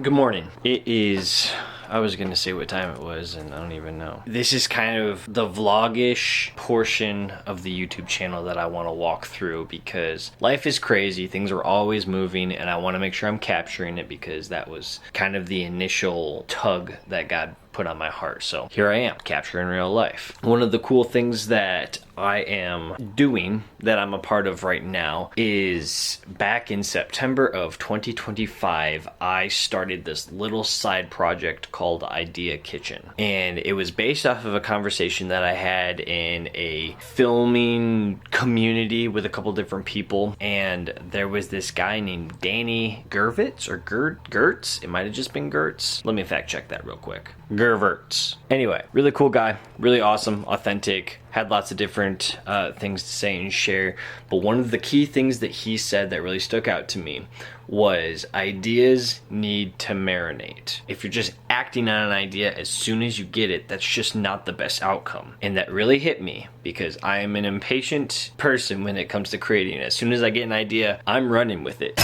Good morning. It is, I was gonna say what time it was and I don't even know. This is kind of the vlog-ish portion of the YouTube channel that I want to walk through because life is crazy, things are always moving, and I want to make sure I'm capturing it because that was kind of the initial tug that God put on my heart. So here I am, capturing real life. One of the cool things that I am doing that I'm a part of right now is back in September of 2025, I started this little side project called Idea Kitchen. And it was based off of a conversation that I had in a filming community with a couple different people. And there was this guy named Danny Gervitz or Gertz. It might have just been Gertz. Let me fact check that real quick. Gervitz. Anyway, really cool guy, really awesome, authentic, had lots of different things to say and share. But one of the key things that he said that really stuck out to me was ideas need to marinate. If you're just acting on an idea as soon as you get it, that's just not the best outcome. And that really hit me because I am an impatient person when it comes to creating. As soon as I get an idea, I'm running with it.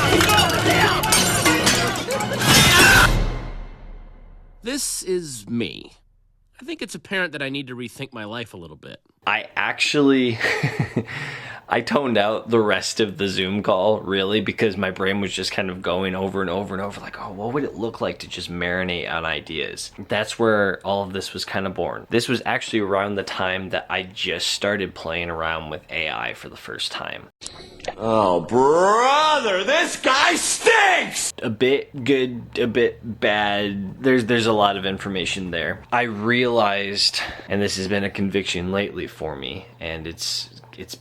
This is me. I think it's apparent that I need to rethink my life a little bit. I actually, I toned out the rest of the Zoom call, really, because my brain was just kind of going over and over and over, like, oh, what would it look like to just marinate on ideas? That's where all of this was kind of born. This was actually around the time that I just started playing around with AI for the first time. Oh, brother, this guy stinks! A bit good, a bit bad. There's a lot of information there. I realized, and this has been a conviction lately for me, and it's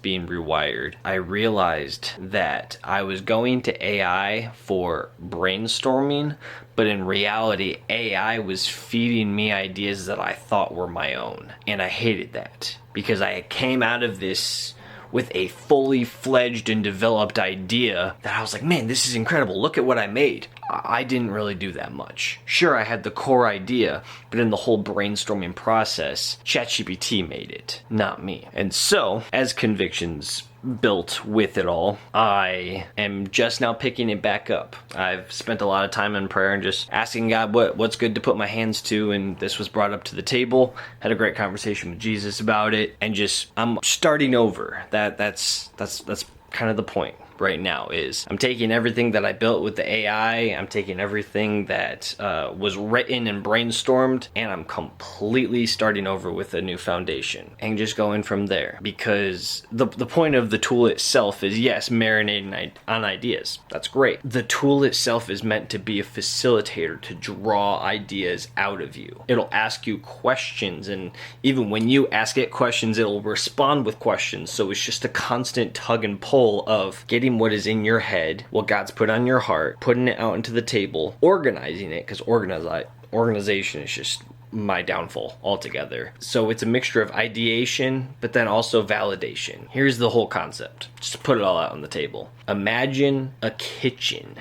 being rewired. I realized that I was going to AI for brainstorming, but in reality, AI was feeding me ideas that I thought were my own. And I hated that because I came out of this with a fully fledged and developed idea that I was like, man, this is incredible. Look at what I made. I didn't really do that much. Sure, I had the core idea, but in the whole brainstorming process, ChatGPT made it, not me. And so, as convictions built with it all, I am just now picking it back up. I've spent a lot of time in prayer and just asking God what's good to put my hands to, and this was brought up to the table. Had a great conversation with Jesus about it, and just I'm starting over. That's kind of the point right now. Is I'm taking everything that I built with the AI, I'm taking everything that was written and brainstormed, and I'm completely starting over with a new foundation and just going from there. Because the point of the tool itself is, yes, marinating on ideas. That's great. The tool itself is meant to be a facilitator to draw ideas out of you. It'll ask you questions, and even when you ask it questions, it'll respond with questions. So it's just a constant tug and pull of getting what is in your head, what God's put on your heart, putting it out into the table, organizing it, because organization is just my downfall altogether. So it's a mixture of ideation, but then also validation. Here's the whole concept. Just to put it all out on the table. Imagine a kitchen.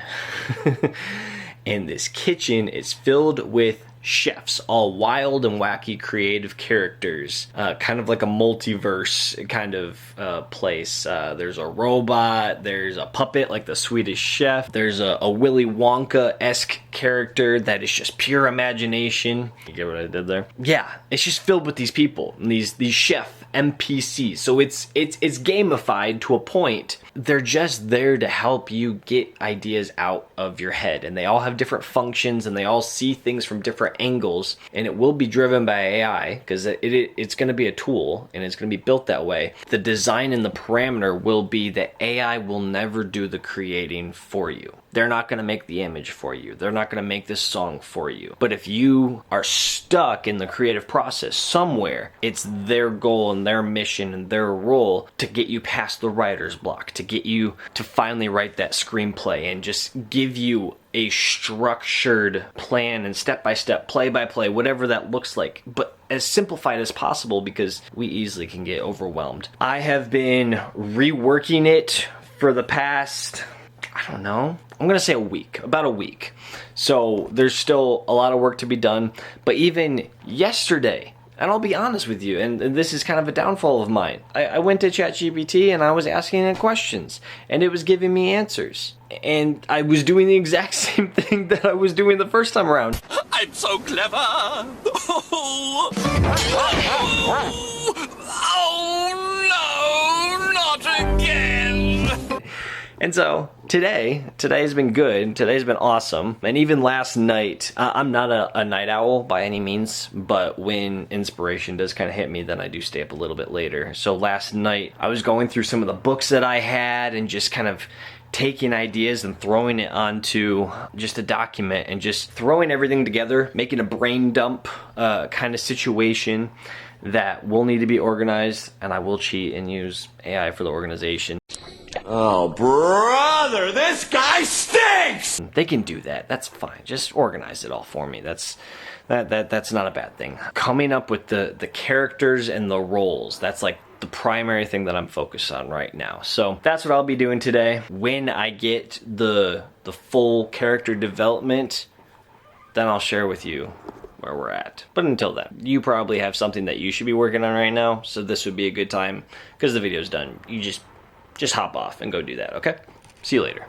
And this kitchen is filled with chefs, all wild and wacky creative characters, kind of like a multiverse kind of place. There's a robot, there's a puppet like the Swedish chef, there's a Willy Wonka-esque character that is just pure imagination. You get what I did there? Yeah, it's just filled with these people, and these chef NPCs. So it's gamified to a point. They're just there to help you get ideas out of your head, and they all have different functions, and they all see things from different angles, and it will be driven by AI because it's going to be a tool, and it's going to be built that way. The design and the parameter will be that AI will never do the creating for you. They're not going to make the image for you. They're not going to make this song for you. But if you are stuck in the creative process somewhere, it's their goal and their mission and their role to get you past the writer's block, to get you to finally write that screenplay and just give you a structured plan and step-by-step, play-by-play, whatever that looks like, but as simplified as possible because we easily can get overwhelmed. I have been reworking it for the past, I don't know, I'm going to say about a week. So there's still a lot of work to be done, but even yesterday, And I'll be honest with you, and this is kind of a downfall of mine. I went to ChatGPT and I was asking it questions, and it was giving me answers. And I was doing the exact same thing that I was doing the first time around. I'm so clever. Oh, no, not again. And so, today has been good, today's been awesome, and even last night, I'm not a night owl by any means, but when inspiration does kind of hit me, then I do stay up a little bit later. So last night, I was going through some of the books that I had, and just kind of taking ideas and throwing it onto just a document, and just throwing everything together, making a brain dump kind of situation that will need to be organized, and I will cheat and use AI for the organization. Oh, brother, this guy stinks! They can do that. That's fine. Just organize it all for me. That's not a bad thing. Coming up with the characters and the roles, that's like the primary thing that I'm focused on right now. So that's what I'll be doing today. When I get the full character development, then I'll share with you where we're at. But until then, you probably have something that you should be working on right now, so this would be a good time, because the video's done. You just hop off and go do that, okay? See you later.